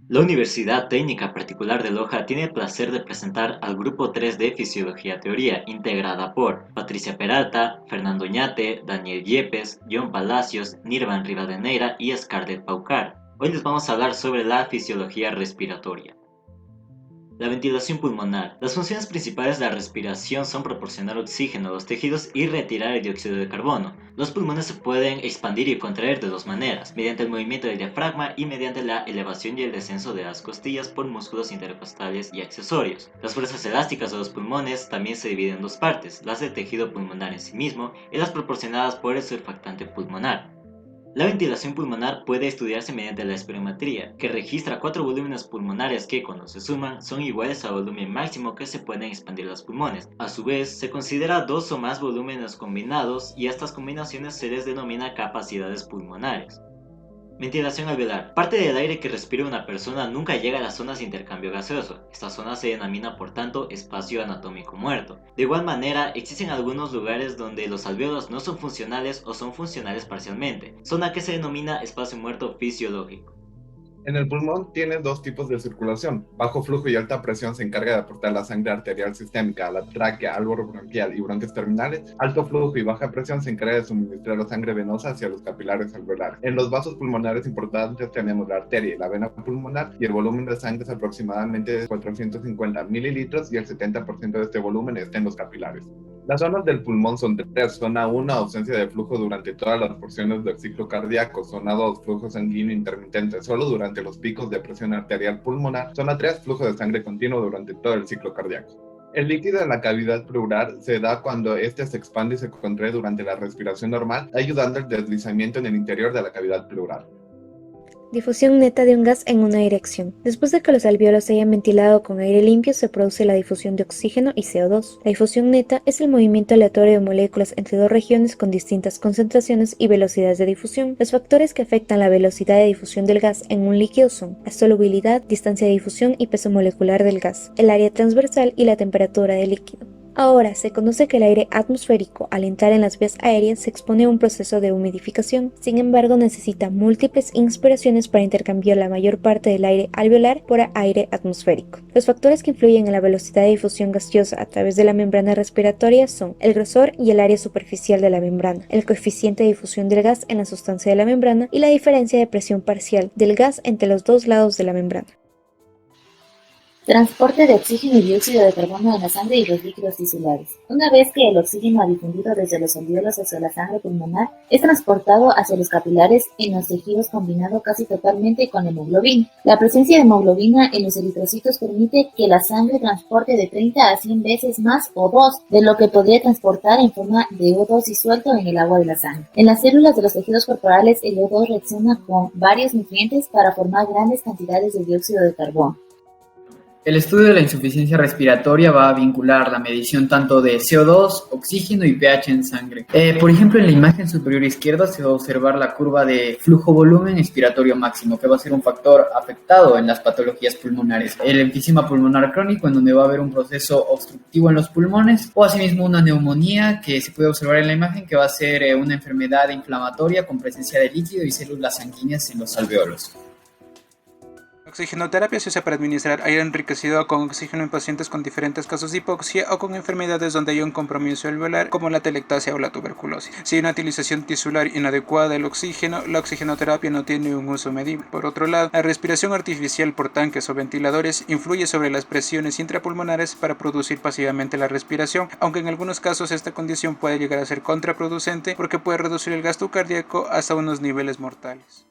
La Universidad Técnica Particular de Loja tiene el placer de presentar al Grupo 3 de Fisiología Teoría, integrada por Patricia Peralta, Fernando Oñate, Daniel Yepes, John Palacios, Nirvan Rivadeneira y Scarlett Paucar. Hoy les vamos a hablar sobre la fisiología respiratoria. La ventilación pulmonar. Las funciones principales de la respiración son proporcionar oxígeno a los tejidos y retirar el dióxido de carbono. Los pulmones se pueden expandir y contraer de dos maneras, mediante el movimiento del diafragma y mediante la elevación y el descenso de las costillas por músculos intercostales y accesorios. Las fuerzas elásticas de los pulmones también se dividen en dos partes, las del tejido pulmonar en sí mismo y las proporcionadas por el surfactante pulmonar. La ventilación pulmonar puede estudiarse mediante la espirometría, que registra cuatro volúmenes pulmonares que, cuando se suman, son iguales al volumen máximo que se pueden expandir los pulmones. A su vez, se considera dos o más volúmenes combinados y a estas combinaciones se les denomina capacidades pulmonares. Ventilación alveolar. Parte del aire que respira una persona nunca llega a las zonas de intercambio gaseoso. Esta zona se denomina por tanto espacio anatómico muerto. De igual manera, existen algunos lugares donde los alvéolos no son funcionales o son funcionales parcialmente, zona que se denomina espacio muerto fisiológico. En el pulmón tiene dos tipos de circulación. Bajo flujo y alta presión se encarga de aportar la sangre arterial sistémica a la tráquea, árbol bronquial y bronquios terminales. Alto flujo y baja presión se encarga de suministrar la sangre venosa hacia los capilares alveolares. En los vasos pulmonares importantes tenemos la arteria y la vena pulmonar, y el volumen de sangre es aproximadamente de 450 mililitros, y el 70% de este volumen está en los capilares. Las zonas del pulmón son tres: zona 1, ausencia de flujo durante todas las porciones del ciclo cardíaco; zona 2, flujo sanguíneo intermitente solo durante los picos de presión arterial pulmonar; zona 3, flujo de sangre continuo durante todo el ciclo cardíaco. El líquido en la cavidad pleural se da cuando éste se expande y se contrae durante la respiración normal, ayudando al deslizamiento en el interior de la cavidad pleural. Difusión neta de un gas en una dirección. Después de que los alvéolos se hayan ventilado con aire limpio, se produce la difusión de oxígeno y CO2. La difusión neta es el movimiento aleatorio de moléculas entre dos regiones con distintas concentraciones y velocidades de difusión. Los factores que afectan la velocidad de difusión del gas en un líquido son la solubilidad, distancia de difusión y peso molecular del gas, el área transversal y la temperatura del líquido. Ahora, se conoce que el aire atmosférico, al entrar en las vías aéreas, se expone a un proceso de humidificación. Sin embargo, necesita múltiples inspiraciones para intercambiar la mayor parte del aire alveolar por aire atmosférico. Los factores que influyen en la velocidad de difusión gaseosa a través de la membrana respiratoria son el grosor y el área superficial de la membrana, el coeficiente de difusión del gas en la sustancia de la membrana y la diferencia de presión parcial del gas entre los dos lados de la membrana. Transporte de oxígeno y dióxido de carbono en la sangre y los líquidos tisulares. Una vez que el oxígeno ha difundido desde los alvéolos hacia la sangre pulmonar, es transportado hacia los capilares en los tejidos combinado casi totalmente con hemoglobina. La presencia de hemoglobina en los eritrocitos permite que la sangre transporte de 30 a 100 veces más O2 de lo que podría transportar en forma de O2 disuelto en el agua de la sangre. En las células de los tejidos corporales, el O2 reacciona con varios nutrientes para formar grandes cantidades de dióxido de carbono. El estudio de la insuficiencia respiratoria va a vincular la medición tanto de CO2, oxígeno y pH en sangre. Por ejemplo, en la imagen superior izquierda se va a observar la curva de flujo-volumen expiratorio máximo, que va a ser un factor afectado en las patologías pulmonares. El enfisema pulmonar crónico, en donde va a haber un proceso obstructivo en los pulmones, o asimismo una neumonía, que se puede observar en la imagen, que va a ser una enfermedad inflamatoria con presencia de líquido y células sanguíneas en los alvéolos. La oxigenoterapia se usa para administrar aire enriquecido con oxígeno en pacientes con diferentes casos de hipoxia o con enfermedades donde hay un compromiso alveolar, como la telectasia o la tuberculosis. Si hay una utilización tisular inadecuada del oxígeno, la oxigenoterapia no tiene un uso medible. Por otro lado, la respiración artificial por tanques o ventiladores influye sobre las presiones intrapulmonares para producir pasivamente la respiración, aunque en algunos casos esta condición puede llegar a ser contraproducente porque puede reducir el gasto cardíaco hasta unos niveles mortales.